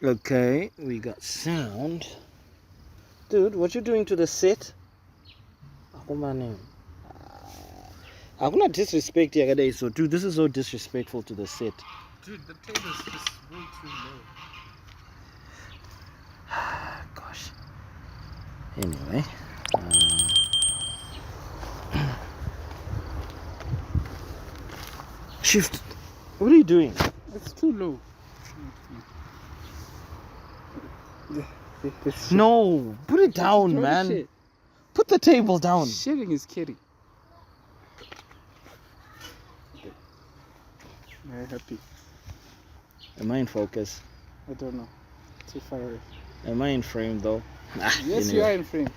Okay, we got sound. Dude, what you doing to the set? I'm not disrespect you, so dude, this is so disrespectful to the set. Dude, the table is just way too low. Gosh. Anyway. Shift. What are you doing? It's too low. No, put it down, man. Shit. Put the table down. Sharing is kidding. Very happy. Am I in focus? I don't know. Too far away. Am I in frame though? Yes, you are in frame.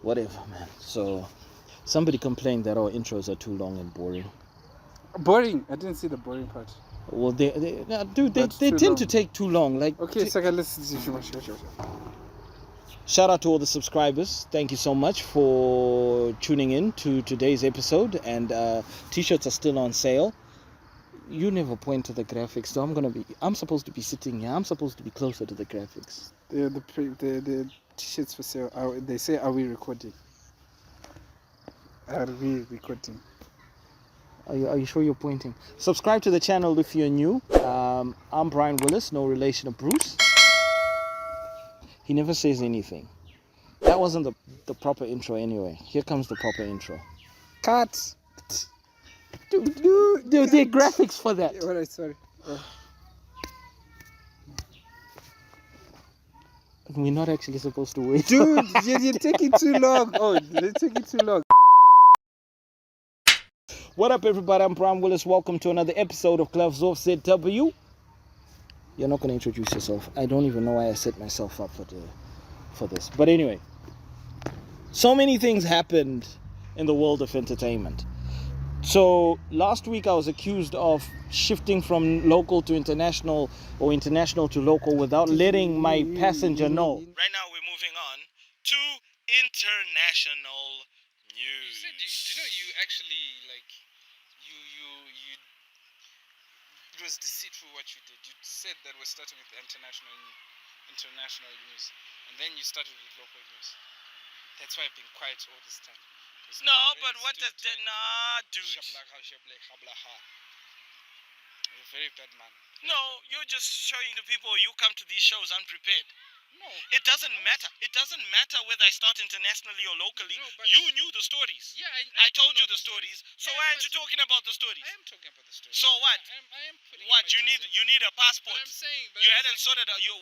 Whatever, man. So, somebody complained that our intros are too long and boring. Boring. I didn't see the boring part. Well, they tend to take too long. Like, okay, so let's. Shout out to all the subscribers. Thank you so much for tuning in to today's episode. And t-shirts are still on sale. You never point to the graphics, so I'm supposed to be sitting here. I'm supposed to be closer to the graphics. The t-shirts for sale. They say, "Are we recording?" Are we recording? Are you sure you're pointing? Subscribe to the channel if you're new. I'm Brian Willis, no relation of Bruce. He never says anything. That wasn't the proper intro anyway. Here comes the proper intro. Cut. Dude, there are graphics for that. Yeah, alright, sorry. We're not actually supposed to wait. Dude, you're taking too long. Oh, you're taking too long. What up, everybody? I'm Brian Willis. Welcome to another episode of Gloves Off ZW. You're not going to introduce yourself. I don't even know why I set myself up for this. But anyway, so many things happened in the world of entertainment. So last week I was accused of shifting from local to international or international to local without letting my passenger know. Right now we're moving on to international news. Do you know you actually like you it was deceitful what you did. You said that we're starting with international news, and then you started with local news. That's why I've been quiet all this time. No, but what does that? Nah, dude. You're a very bad man. No, you're just showing the people you come to these shows unprepared. No. It doesn't matter. It doesn't matter whether I start internationally or locally. No, you knew the stories. Yeah, I told you the stories. So Yeah, why aren't you talking about the stories? I am talking about the stories. So what? I am putting What? You need a passport. But I'm saying. You hadn't sorted out you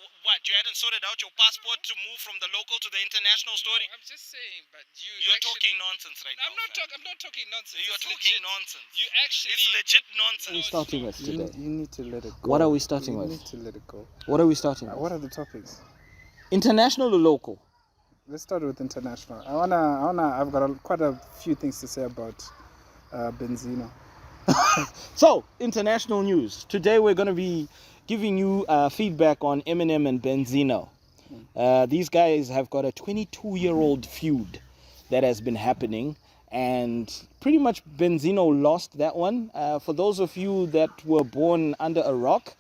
hadn't sorted out your passport to move from the local to the international story. No, I'm just saying, but You're talking nonsense right now. I'm not talking nonsense. You're It's talking legit. nonsense. You actually. It's legit nonsense. What are we starting with today? You need to let it go. What are we starting with? You need to let it go. What are we starting with? What are the topics? International or local? Let's start with international. I've got quite a few things to say about Benzino. So, international news. Today we're going to be giving you feedback on Eminem and Benzino. These guys have got a 22-year-old feud that has been happening, and pretty much Benzino lost that one. For those of you that were born under a rock,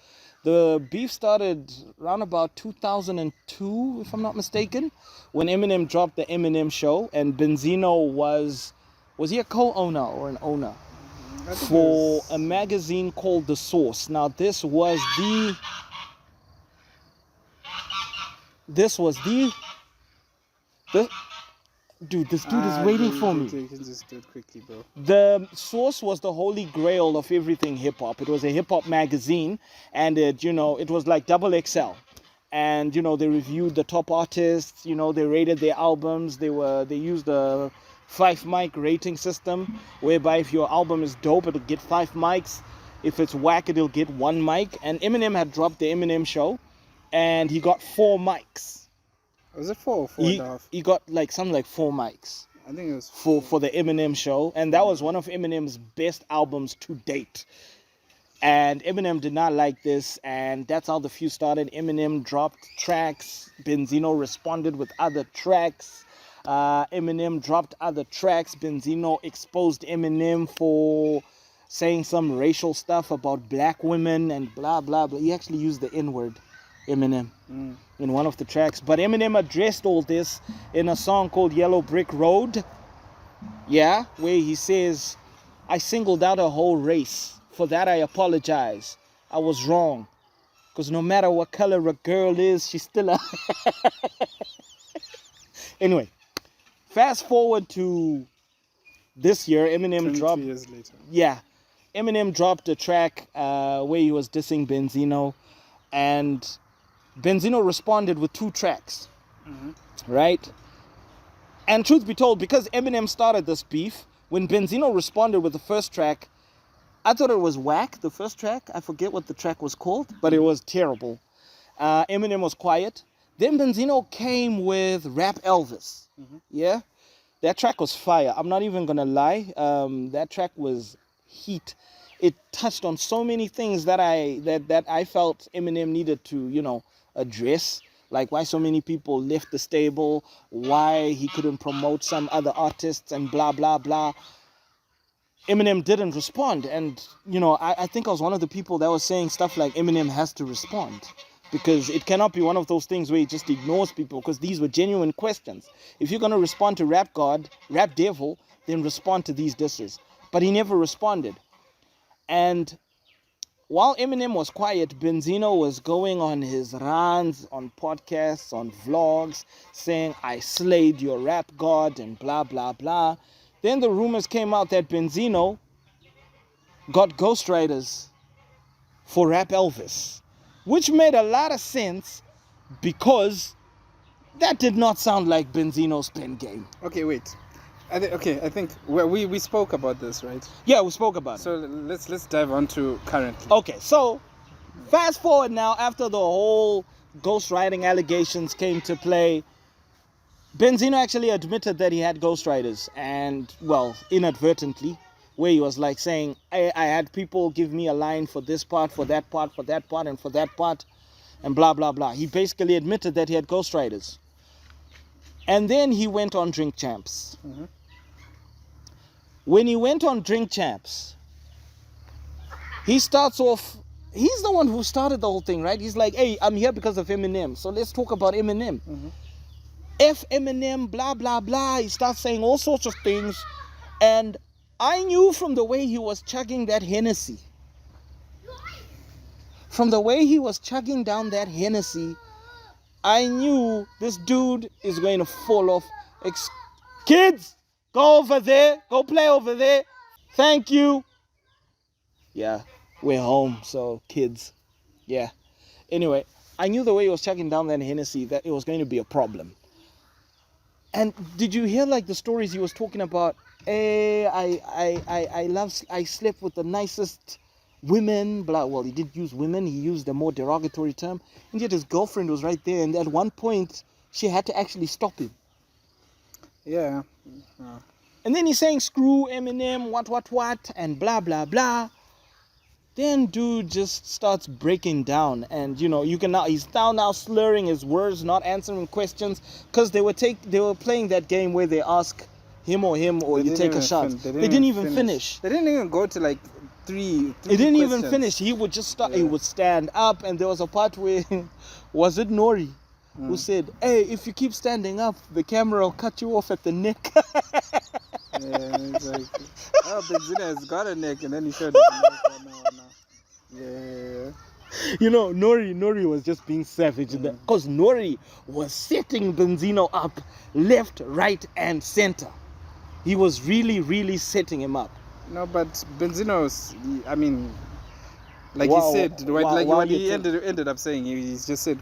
the beef started around about 2002, if I'm not mistaken, when Eminem dropped the Eminem Show, and Benzino was he a co-owner or an owner for a magazine called The Source. Now this was the dude, this dude is waiting for me. You can just do it quickly, bro. The Source was the holy grail of everything hip-hop. It was a hip-hop magazine, and it was like XXL. And, they reviewed the top artists, they rated their albums. They used a 5-mic rating system, whereby if your album is dope, it'll get 5 mics. If it's whack, it'll get 1 mic. And Eminem had dropped the Eminem Show, and he got 4 mics. Was it 4 or 4.5? He got like 4 mics. I think it was for the Eminem Show, and that was one of Eminem's best albums to date. And Eminem did not like this, and that's how the feud started. Eminem dropped tracks. Benzino responded with other tracks. Eminem dropped other tracks. Benzino exposed Eminem for saying some racial stuff about black women and blah blah blah. He actually used the N-word Eminem Mm. in one of the tracks. But Eminem addressed all this in a song called Yellow Brick Road. Yeah, where he says, I singled out a whole race. For that I apologize. I was wrong. Because no matter what color a girl is, she's still a... Anyway, fast forward to this year, Eminem 22 dropped... years later. Yeah, Eminem dropped a track where he was dissing Benzino. And Benzino responded with 2 tracks. Right? And truth be told, because Eminem started this beef, when Benzino responded with the first track, I thought it was whack, the first track. I forget what the track was called, but it was terrible. Eminem was quiet. Then Benzino came with Rap Elvis. Yeah? That track was fire. I'm not even going to lie. That track was heat. It touched on so many things that I felt Eminem needed to, address. Like why so many people left the stable, why he couldn't promote some other artists and blah, blah, blah. Eminem didn't respond. And, I think I was one of the people that was saying stuff like Eminem has to respond. Because it cannot be one of those things where he just ignores people, because these were genuine questions. If you're going to respond to Rap God, Rap Devil, then respond to these disses. But he never responded. And while Eminem was quiet, Benzino was going on his runs, on podcasts, on vlogs, saying, I slayed your rap god and blah, blah, blah. Then the rumors came out that Benzino got ghostwriters for Rap Elvis, which made a lot of sense because that did not sound like Benzino's pen game. Okay, wait. I think we spoke about this, right? Yeah, we spoke about it. So let's dive on to currently. Okay, so fast forward now, after the whole ghostwriting allegations came to play, Benzino actually admitted that he had ghostwriters, and, well, inadvertently, where he was like saying, I had people give me a line for this part, for that part, for that part, and for that part, and blah, blah, blah. He basically admitted that he had ghostwriters. And then he went on Drink Champs. When he went on Drink Champs, he starts off, he's the one who started the whole thing, right? He's like, hey, I'm here because of Eminem, so let's talk about Eminem. F Eminem, blah, blah, blah. He starts saying all sorts of things. And I knew from the way he was chugging that Hennessy, from the way he was chugging down that Hennessy, I knew this dude is going to fall off. Kids, go over there. Go play over there. Thank you. Yeah, we're home, so kids. Yeah. Anyway, I knew the way he was chugging down that Hennessy that it was going to be a problem. And did you hear like the stories he was talking about? Hey, I slept with the nicest women, blah. Well, he did use women. He used a more derogatory term. And yet his girlfriend was right there. And at one point, she had to actually stop him. Yeah. And then he's saying, screw Eminem, what, and blah, blah, blah. Then dude just starts breaking down. And, you can now, he's now slurring his words, not answering questions. Because they were playing that game where they ask him or you take a shot. They didn't even finish. They didn't even go to like three He didn't questions. even finish. He would just start. Yeah. He would stand up, and there was a part where, was it Nori, who said, "Hey, if you keep standing up, the camera will cut you off at the neck." Yeah, it's like, oh, Benzino has got a neck, and then he showed his neck. No. Yeah. Nori was just being savage because Nori was setting Benzino up left, right, and center. He was really, really setting him up. No, but Benzino's, I mean, like he said, what he ended up saying, he just said,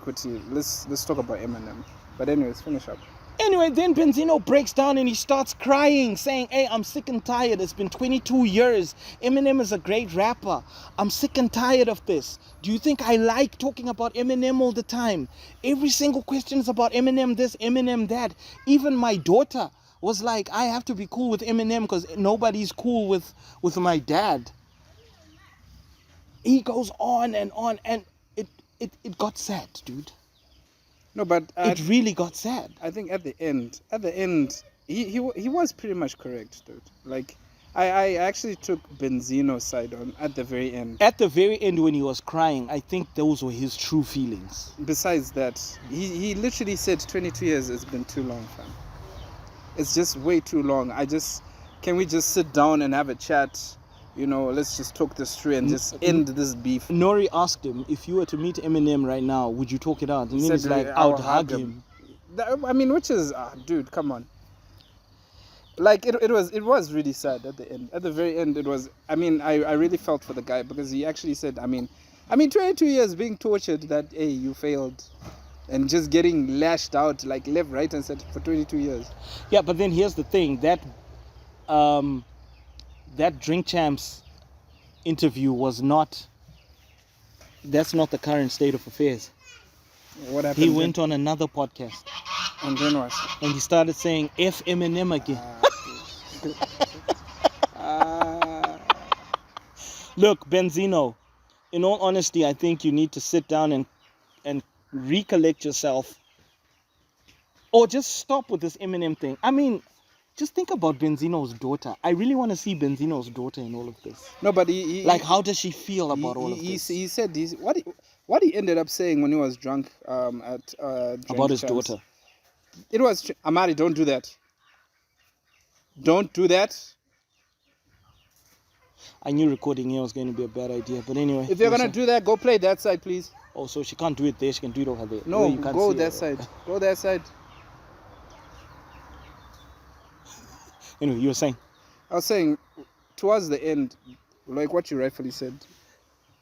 let's talk about Eminem. But anyways, finish up. Anyway, then Benzino breaks down and he starts crying, saying, hey, I'm sick and tired. It's been 22 years. Eminem is a great rapper. I'm sick and tired of this. Do you think I like talking about Eminem all the time? Every single question is about Eminem this, Eminem that. Even my daughter was like, I have to be cool with Eminem because nobody's cool with my dad. He goes on, and it got sad, dude. No, but it really got sad. I think at the end, he was pretty much correct, dude. Like, I actually took Benzino's side on at the very end. At the very end, when he was crying, I think those were his true feelings. Besides that, he literally said 22 years has been too long, fam. It's just way too long. Can we just sit down and have a chat? You know, let's just talk this through and just end this beef. Nori asked him, if you were to meet Eminem right now, would you talk it out? And He then he's said, like, "I I would would hug him. I mean, which is, dude, come on. Like it was really sad at the end. At the very end, it was. I mean, I really felt for the guy because he actually said, I mean, 22 years being tortured. That hey, you failed, and just getting lashed out like left, right, and center for 22 years. Yeah, but then here's the thing that Drink Champs interview was not. That's not the current state of affairs. What happened? He went on another podcast. And then what? And he started saying F Eminem again. Look, Benzino, in all honesty, I think you need to sit down and recollect yourself. Or just stop with this Eminem thing. I mean, just think about Benzino's daughter. I really want to see Benzino's daughter in all of this. No, but how does she feel about all of this? He said what he ended up saying when he was drunk at about his daughter. It was Amari, don't do that. Don't do that. I knew recording here was going to be a bad idea, but anyway. If you're gonna do that, go play that side, please. Oh, so she can't do it there. She can do it over there. No, go that side. Go that side. Anyway, you were saying. I was saying, towards the end, like what you rightfully said,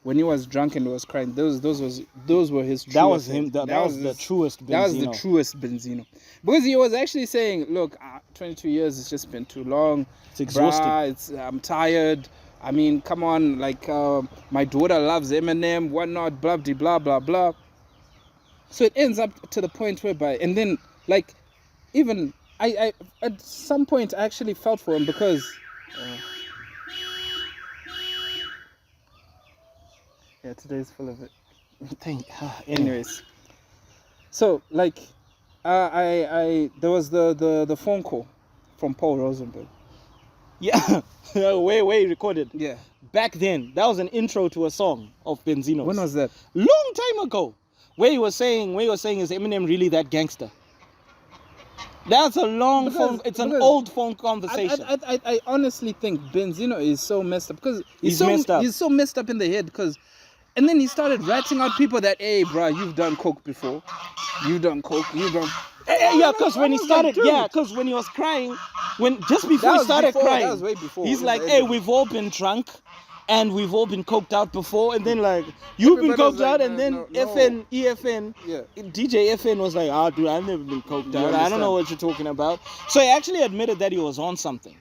when he was drunk and he was crying, those were his. That was him. That was the truest Benzino. That was the truest Benzino, because he was actually saying, "Look, 22 years has just been too long. It's exhausting. I'm tired. I mean, come on, like my daughter loves Eminem, whatnot, blah blah blah blah." So it ends up to the point whereby, and then like, even I at some point I actually felt for him because. Yeah, today's full of it. Anyways, so like, there was the phone call from Paul Rosenberg. Yeah, way recorded. Yeah. Back then, that was an intro to a song of Benzino's. When was that? Long time ago. Where he was saying, is Eminem really that gangster? That's a long phone. It's an old phone conversation. I honestly think Benzino is so messed up because he's messed up. He's so messed up in the head because. And then he started ratting out people that, hey, bro, you've done coke before. You've done coke. You've done. Yeah, because when he started, because when he was crying, just before he started crying, that was way before. He's like, hey, we've all been drunk and we've all been coked out before. And then like, you've been coked out, and then FN, EFN, DJ FN was like, dude, I've never been coked out. I don't know what you're talking about. So he actually admitted that he was on something.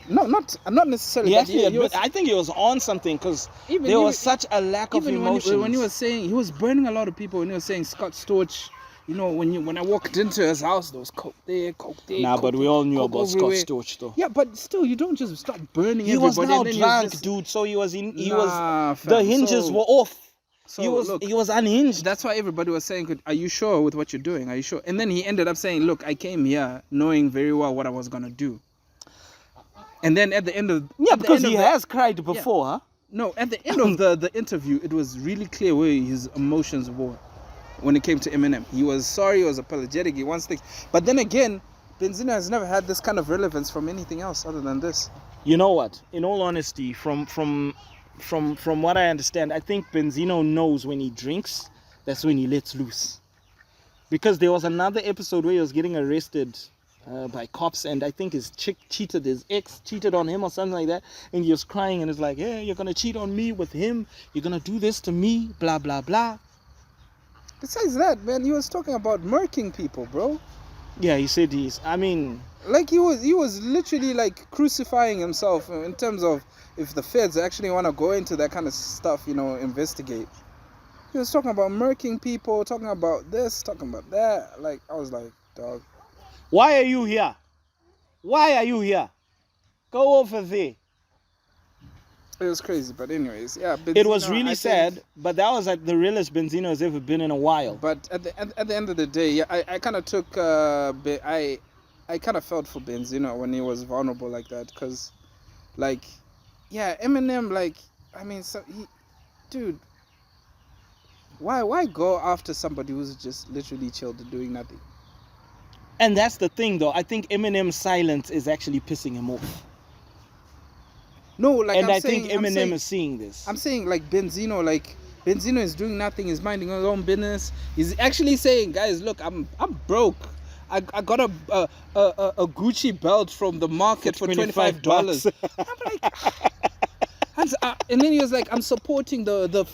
No, not necessarily. I think he was on something because there was such a lack of emotion. When he was saying, he was burning a lot of people. When he was saying Scott Storch, you know, when I walked into his house, there was coke there, coke there. Nah, but we all knew about Scott Storch though. Yeah, but still, you don't just start burning. He was now drunk, dude. So he was the hinges were off. So he was unhinged. That's why everybody was saying, "Are you sure with what you're doing? Are you sure?" And then he ended up saying, "Look, I came here knowing very well what I was gonna do." And then at the end of because he has cried before, huh? No, at the end of the interview, it was really clear where his emotions were when it came to Eminem. He was sorry, he was apologetic, he wants things. But then again, Benzino has never had this kind of relevance from anything else other than this. You know what? In all honesty, from what I understand, I think Benzino knows when he drinks, that's when he lets loose. Because there was another episode where he was getting arrested by cops, and I think his ex cheated on him or something like that, and he was crying and it's like, yeah, you're gonna cheat on me with him, you're gonna do this to me, blah blah blah. Besides that, man, he was talking about murking people, bro. Yeah, he said like he was literally like crucifying himself in terms of if the feds actually want to go into that kind of stuff, you know, investigate. He was talking about murking people, talking about this, talking about that. Like, I was like, dog. Why are you here? Why are you here? Go over there. It was crazy, but anyways, yeah. Benzino, it was really sad, but that was like the realest Benzino has ever been in a while. But at the end of the day, yeah, I kind of took I I kind of felt for Benzino when he was vulnerable like that, because, like, yeah, Eminem, like, I mean, so dude, why go after somebody who's just literally chilled and doing nothing? And that's the thing, though. I think Eminem's silence is actually pissing him off. No, like, And I'm I saying, think Eminem is seeing this. I'm saying, like, Benzino is doing nothing. He's minding his own business. He's actually saying, guys, look, I'm broke. I got a Gucci belt from the market for $25. I'm like, and then he was like, I'm supporting the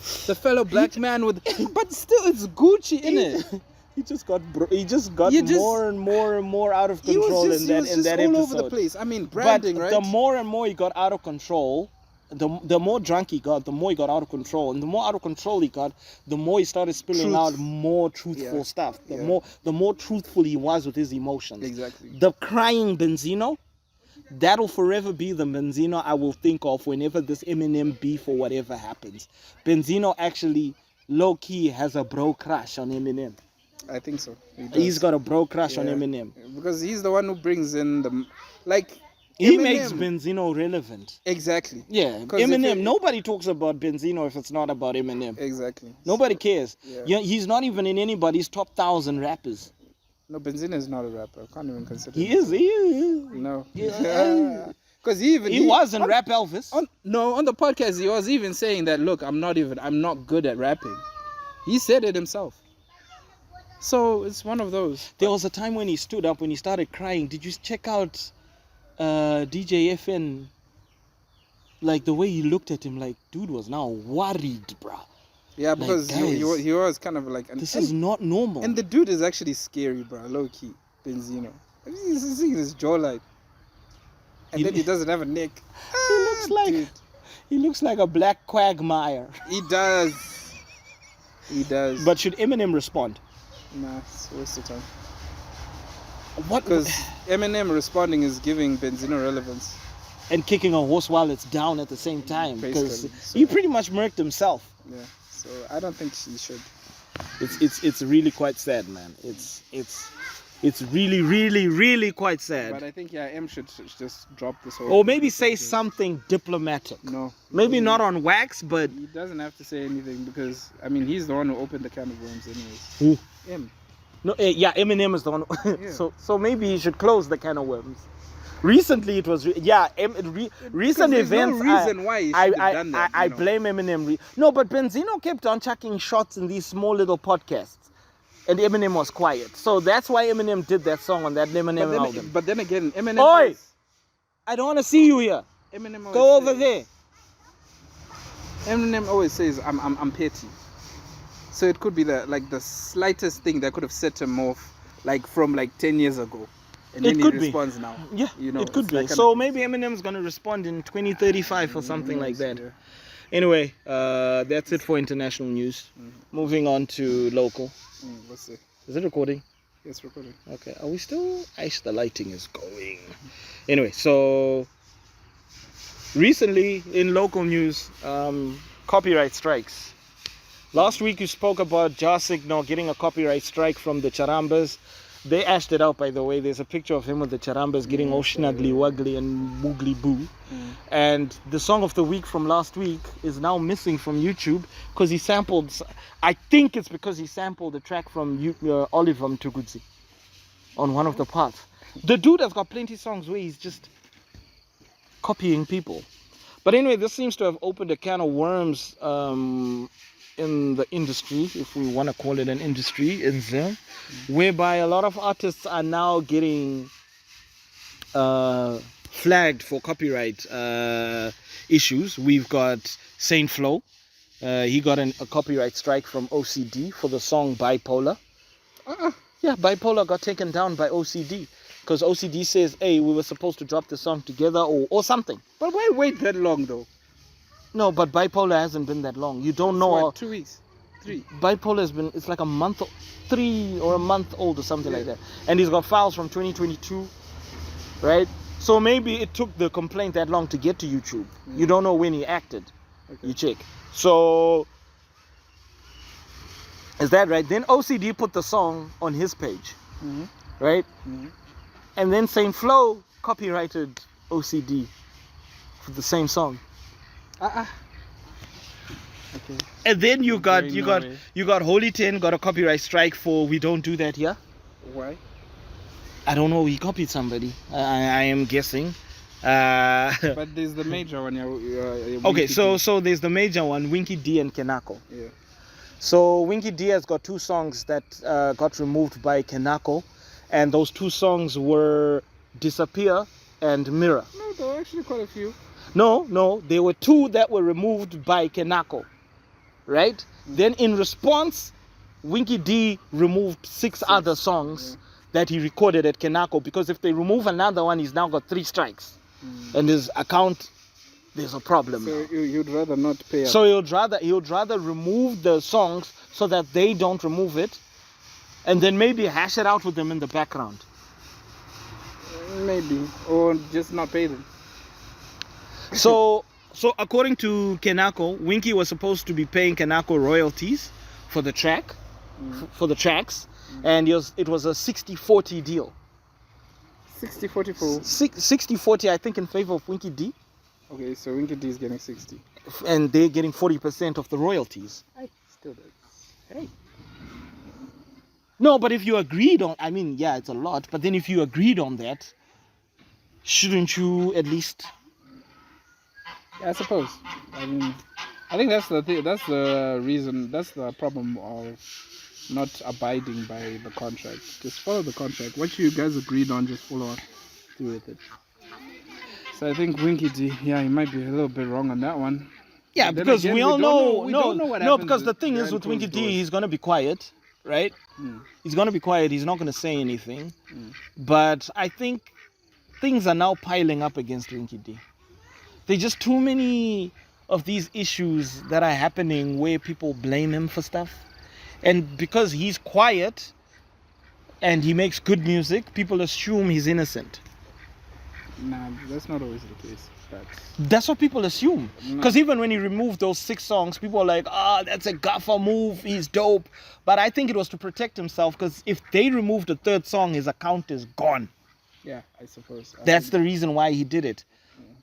fellow black man with, but still, it's Gucci, innit? He just got more and more out of control in that episode. All over the place. I mean, branding, but right? The more and more he got out of control, the more drunk he got, the more he got out of control, and the more out of control he got, the more he started spilling out more truthful stuff. The more truthful he was with his emotions. Exactly. The crying Benzino, that'll forever be the Benzino I will think of whenever this Eminem beef or whatever happens. Benzino actually low key has a bro crush on Eminem. I think so. He's got a bro crush on Eminem. Because he's the one who brings in the, like, he Eminem makes Benzino relevant. Exactly. Yeah, Eminem. Nobody talks about Benzino if it's not about Eminem. Exactly. Nobody cares. Yeah. He's not even in anybody's top 1,000 rappers. No, Benzino is not a rapper. I can't even consider He him. is. He is. No. Yeah. Because he was in Rap Elvis. On the podcast, he was even saying that, look, I'm not good at rapping. He said it himself. So it's one of those. There was a time when he stood up, when he started crying. Did you check out DJ FN? Like the way he looked at him, like dude was now worried, bruh. Yeah, because like, he was kind of like... This is not normal. And the dude is actually scary, bro. Low-key, Benzino. He's seeing his jawline. And then he doesn't have a neck. He looks like a black quagmire. He does. He does. But should Eminem respond? Nah, it's a waste of time. What? Because Eminem responding is giving Benzino relevance. And kicking a horse while it's down at the same time. Because so, he pretty much murked himself. Yeah, so I don't think he should. It's really quite sad, man. It's really, really, really quite sad. But I think, yeah, M should just drop this whole... Or maybe say something diplomatic. No. Maybe not on wax, but... He doesn't have to say anything because, I mean, he's the one who opened the can of worms anyways. Who? M. No, yeah, Eminem is the one. Yeah. So maybe he should close the can of worms. Recently it was... recent events... No reason why he should have done that. I blame Eminem. No, but Benzino kept on chucking shots in these small little podcasts. And Eminem was quiet. So that's why Eminem did that song on that Eminem album. But then again, Eminem... Oi! I don't want to see you here. Eminem Go over there. Eminem always says, I'm petty. So it could be the slightest thing that could have set him off, like from 10 years ago. And then he responds now. Yeah, it could be. So maybe Eminem's going to respond in 2035 or something like that. Yeah. Anyway, that's it for international news. Moving on to local. What's it? Is it recording? Yes, recording. Okay. Are we still... the lighting is going. Anyway, so... Recently, in local news, copyright strikes. Last week, you spoke about Jar Signal getting a copyright strike from the Charambas. They ashed it out, by the way. There's a picture of him with the Charambas getting all snuggly, wuggly, and boogly boo. And the song of the week from last week is now missing from YouTube because he sampled... I think it's because he sampled the track from Oliver Mtukudzi on one of the parts. The dude has got plenty of songs where he's just copying people. But anyway, this seems to have opened a can of worms in the industry, if we want to call it an industry, in there, whereby a lot of artists are now getting flagged for copyright issues. We've got Saint Flo. He got a copyright strike from OCD for the song Bipolar. Yeah, Bipolar got taken down by OCD because OCD says, hey, we were supposed to drop the song together or something. But why wait that long though? No, but Bipolar hasn't been that long. You don't know. What, 2 weeks? 3? Bipolar has been, it's like a month, 3 or a month old or something like that. And he's got files from 2022, right? So maybe it took the complaint that long to get to YouTube. You don't know when he acted. Okay. You check. So, is that right? Then OCD put the song on his page, right? And then Saint Flo copyrighted OCD for the same song. Okay. And then you got Very you got Holy 10 got a copyright strike for We Don't Do That Here. Why? I don't know, he copied somebody. I am guessing. But there's the major one. Okay, so there's the major one, Winky D and Kenako. Yeah. So Winky D has got 2 songs that got removed by Kenako, and those 2 songs were Disappear and Mirror. No, there were actually quite a few. No, there were 2 that were removed by Kenako, right? Then in response, Winky D removed 6 other songs that he recorded at Kenako, because if they remove another one, he's now got 3 strikes. And his account, there's a problem. So you'd rather not pay up. So he would rather remove the songs so that they don't remove it, and then maybe hash it out with them in the background. Maybe, or just not pay them. So according to Kenako, Winky was supposed to be paying Kenako royalties for the track, for the tracks, and it was a 60-40 deal. 60-40 for... 60-40, I think, in favor of Winky D. Okay, so Winky D is getting 60. And they're getting 40% of the royalties. Still does. Hey. No, but if you agreed on... I mean, yeah, it's a lot. But then if you agreed on that, shouldn't you at least... Yeah, I suppose. I mean, I think that's the thing. That's the reason. That's the problem of not abiding by the contract. Just follow the contract. What you guys agreed on, just follow through with it. So I think Winky D, yeah, he might be a little bit wrong on that one. Yeah, But then because again, we all know... we don't know what No, happens because the thing is behind with Winky closed D, doors. he's going to be quiet, right? He's going to be quiet. He's not going to say anything. But I think things are now piling up against Winky D. There's just too many of these issues that are happening where people blame him for stuff. And because he's quiet and he makes good music, people assume he's innocent. Nah, that's not always the case. But That's what people assume. No. Because even when he removed those 6 songs, people are like, that's a gaffer move, he's dope. But I think it was to protect himself, because if they removed a 3rd song, his account is gone. yeah, I suppose. That's the reason why he did it.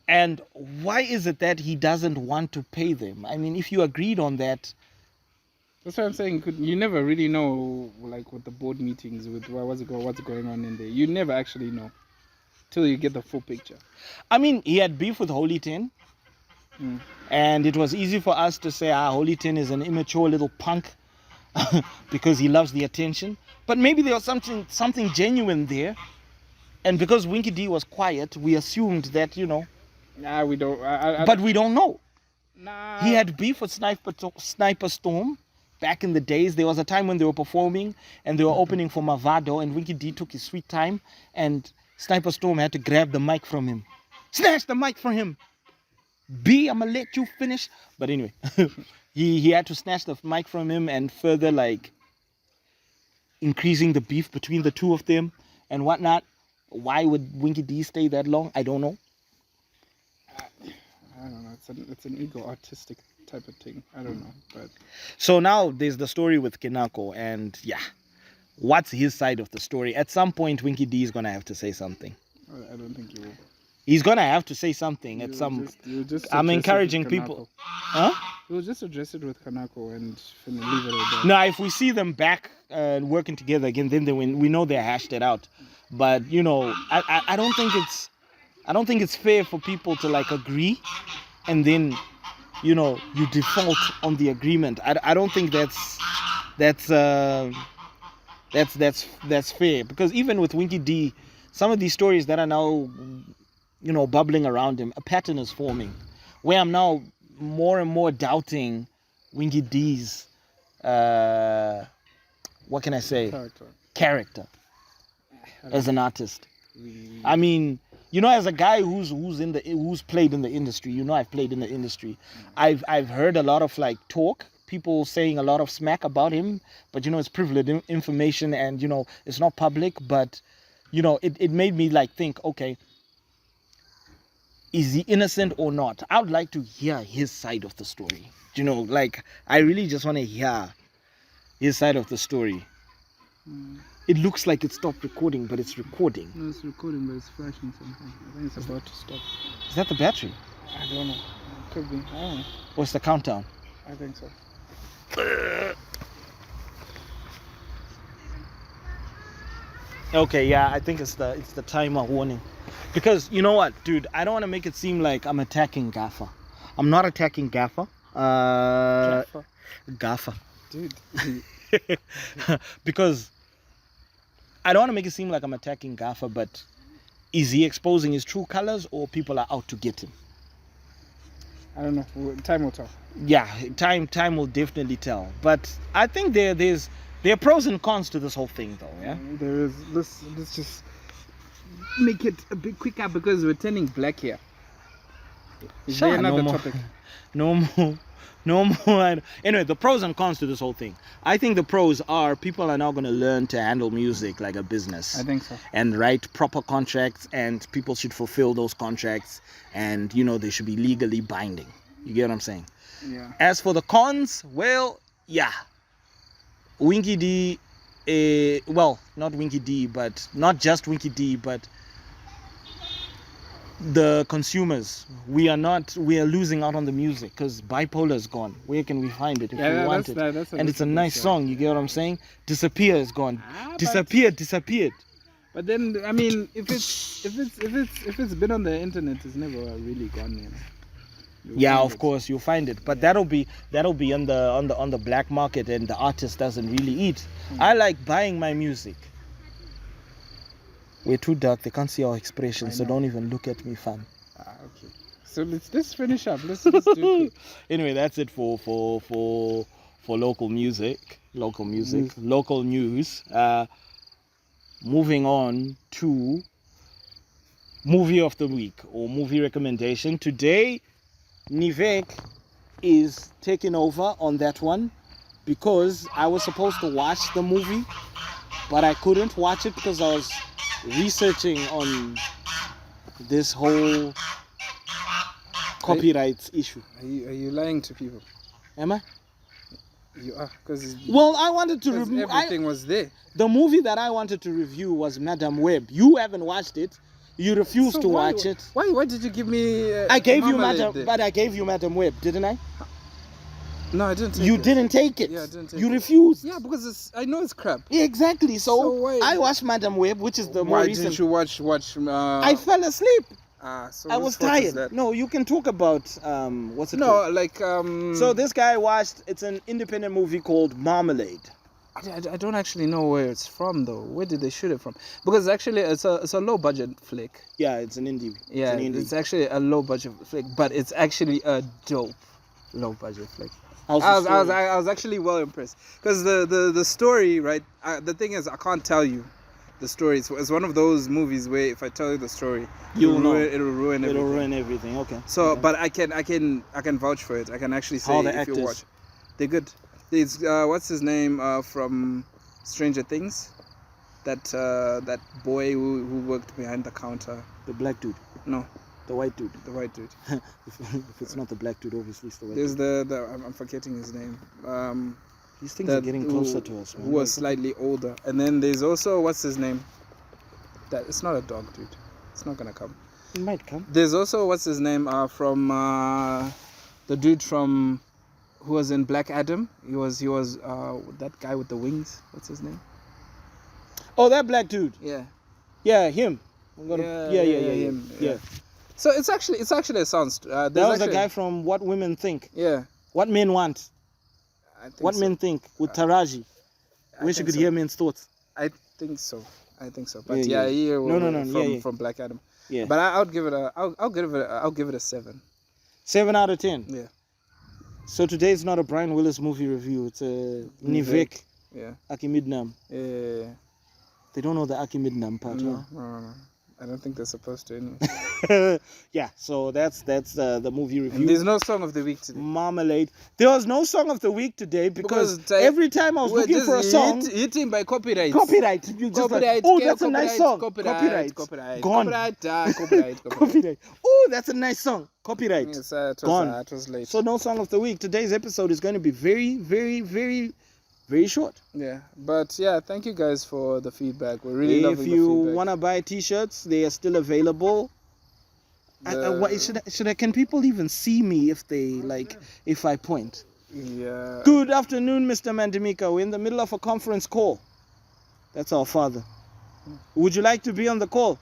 And why is it that he doesn't want to pay them? I mean, if you agreed on that... That's what I'm saying. You never really know, like with the board meetings, with what's going on in there. You never actually know till you get the full picture. I mean, he had beef with Holy 10. And it was easy for us to say, Holy 10 is an immature little punk because he loves the attention. But maybe there was something genuine there. And because Winky D was quiet, we assumed that, Nah, we don't. but we don't know. Nah. He had beef with Sniper Storm back in the days. There was a time when they were performing and they were opening for Mavado, and Winky D took his sweet time, and Sniper Storm had to grab the mic from him. Snatch the mic from him. B, I'm gonna let you finish. But anyway, he had to snatch the mic from him, and further like increasing the beef between the two of them and whatnot. Why would Winky D stay that long? I don't know. I don't know. It's an ego artistic type of thing. I don't know. But So now there's the story with Kenako, and yeah, what's his side of the story? At some point, Winky D is gonna have to say something. I don't think you will. He's gonna have to say something at You'll some. just I'm address it encouraging with people. Kanako. Huh? We'll just address it with Kanako and leave it at that. Now, if we see them back working together again, then we know they're hashed it out. But I don't think it's fair for people to like agree, and then you default on the agreement. I don't think that's fair, because even with Winky D, some of these stories that are now bubbling around him, a pattern is forming where I'm now more and more doubting Winky D's what can I say, character as an artist. I mean, as a guy who's played in the industry, I've played in the industry. I've heard a lot of like talk, people saying a lot of smack about him, but it's privileged information, and it's not public. But it made me like think, okay, is he innocent or not? I would like to hear his side of the story. Like I really just want to hear his side of the story. It looks like it stopped recording, but it's recording. No, it's recording, but it's flashing something. I think it's about to stop. Is that the battery? I don't know. It could be. I don't know. What's the countdown? I think so. Okay, yeah, I think it's the timer warning. Because you know what, dude, I don't want to make it seem like I'm attacking Gaffer. I'm not attacking Gaffer. Gaffer. Dude. Because I don't want to make it seem like I'm attacking Gaffer, but is he exposing his true colors or people are out to get him? I don't know. Time will tell. Yeah, time will definitely tell. But I think there are pros and cons to this whole thing, though. Yeah. There is. Let's just make it a bit quicker because we're turning black here. Is there another topic? No more. Anyway, the pros and cons to this whole thing. I think the pros are people are now going to learn to handle music like a business. I think so. And write proper contracts, and people should fulfill those contracts, and they should be legally binding. You get what I'm saying? Yeah. As for the cons, well, yeah. Winky D, well, not Winky D, but not just Winky D, but the consumers. We are losing out on the music because Bipolar is gone. Where can we find it if we want it? And it's a nice song. You get what I'm saying? Disappear is gone. Disappeared. But then, I mean, if it's been on the internet, it's never really gone. Yeah, of course you'll find it, but that'll be on the black market, and the artist doesn't really eat. I like buying my music. We're too dark; they can't see our expressions, so don't even look at me, fam. Okay. So let's finish up. Let's do it. Anyway, that's it for local music, local news. Moving on to movie of the week or movie recommendation today. Nivek is taking over on that one because I was supposed to watch the movie, but I couldn't watch it because I was researching on this whole copyright issue. Are you lying to people? Am I? You are, because I wanted to review. Everything was there. The movie that I wanted to review was Madam Web. You haven't watched it. You refused to watch it. Why did you give me? I gave you I gave you Madam Web, didn't I? No, I didn't. You didn't take it. Yeah, I didn't take you it. refused. Yeah, because I know it's crap. Yeah, exactly. So why? I watched Madam Web, which is the more recent. Why didn't you watch? I fell asleep. So I was tired. No, you can talk about what's it called? No, like So this guy watched. It's an independent movie called Marmalade. I don't actually know where it's from though. Where did they shoot it from? Because actually it's a low budget flick. Yeah, it's an indie. Yeah, it's actually a low budget flick, but it's actually a dope low budget flick. I was actually well impressed because the story, right? The thing is, I can't tell you the story. It's one of those movies where if I tell you the story, it'll ruin everything. It'll ruin everything. Okay. So, okay. But I can vouch for it. I can actually say if you watch, they're good. It's what's his name from Stranger Things, that boy who worked behind the counter. The black dude. No. The white dude. The white dude. if it's not the black dude, obviously it's the white There's dude. I'm forgetting his name. These things are getting closer to us, man. Who was slightly older. And then there's also, what's his name? It's not a dog, dude. It's not gonna come. It might come. There's also, what's his name? From the dude from who was in Black Adam. He was that guy with the wings. What's his name? Oh, that black dude. Yeah. Yeah, him. Him. Yeah. So it's actually a sound. That was the guy from What Women Think. Yeah. What Men Want. What so. Men Think with Taraji. Wish you could hear men's thoughts. I think so. But no. From Black Adam. Yeah. But I'll give it a 7. 7 out of 10. Yeah. So today it's not a Brian Willis movie review. It's a Nivek. Yeah. Aki Midnam. Yeah. They don't know the Aki Midnam part. No. I don't think they're supposed to anyway. Yeah, so that's the movie review. And there's no song of the week today. Marmalade. There was no song of the week today because every time I was looking for a song, hitting by copyright. Copyright. You just copyright. Like, oh, that's a nice song. Copyright. Gone. Copyright. Oh, that's a nice song. Copyright. Yes, gone. It was late. So no song of the week. Today's episode is going to be very, very, very very short. Yeah, but yeah, thank you guys for the feedback. We're really If loving the you feedback. want to buy t-shirts, they are still available. Can people even see me if I point? Yeah. Good afternoon, Mr. Mandimika. We're in the middle of a conference call. That's our father. Would you like to be on the call?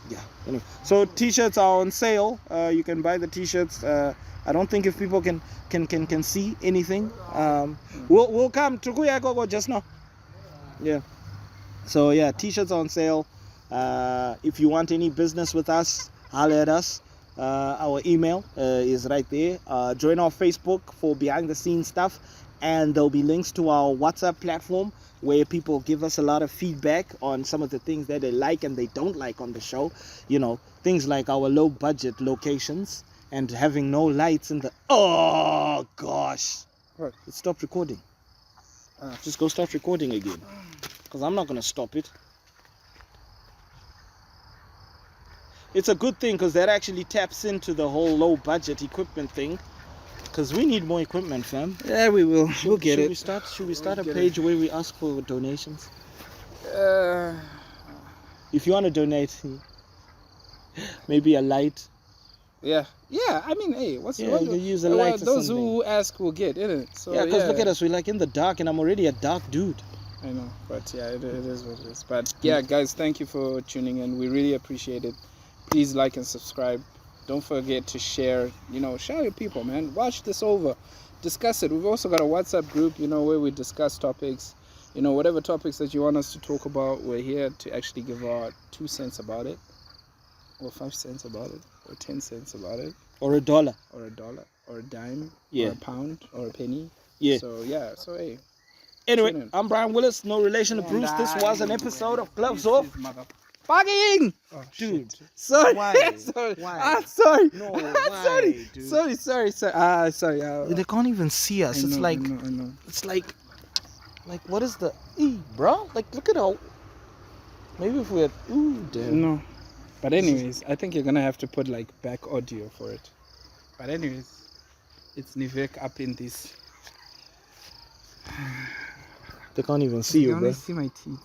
Yeah. Anyway, so t-shirts are on sale. You can buy the t-shirts. I don't think if people can see anything. We'll come. Tukuya go just now. Yeah. So yeah, t-shirts are on sale. If you want any business with us, holler at us. Our email is right there. Join our Facebook for behind the scenes stuff, and there'll be links to our WhatsApp platform where people give us a lot of feedback on some of the things that they like and they don't like on the show. You know, things like our low budget locations and having no lights in the... Oh gosh, What? it stopped recording. Just go start recording again, because I'm not gonna stop it. It's a good thing, because that actually taps into the whole low budget equipment thing, because we need more equipment, fam. Yeah, we will. We'll get it. Should we start a page where we ask for donations? Uh, If you want to donate, maybe a light. yeah. Yeah, I mean, hey, You can use a light or those something. who ask will get, isn't it? So, Yeah, because look at us, we're like in the dark, and I'm already a dark dude. I know, but yeah, it is what it is. But yeah, guys, thank you for tuning in. We really appreciate it. Please like and subscribe. Don't forget to share. Share your people, man. Watch this over. Discuss it. We've also got a WhatsApp group, where we discuss topics. Whatever topics that you want us to talk about, we're here to actually give our 2 cents about it, or 5 cents about it, or 10 cents about it, Or a dollar. or $1, or a dime, Yeah. or a pound, or a penny. Yeah. So yeah. So hey. Anyway, Tune in. I'm Brian Willis, no relation to Bruce. This was an episode of Gloves Off. Fucking! Oh, dude. Sorry. Why? Sorry. Why? Sorry. No, Sorry. dude? Sorry. Sorry. They can't even see us. I It's know, like, I know. it's like what is the bro? Like, look at how. Maybe if we had damn. No. But anyways, I think you're gonna have to put like back audio for it. But anyways, it's Nivek up in this. They can't even see you, You bro. only see my teeth.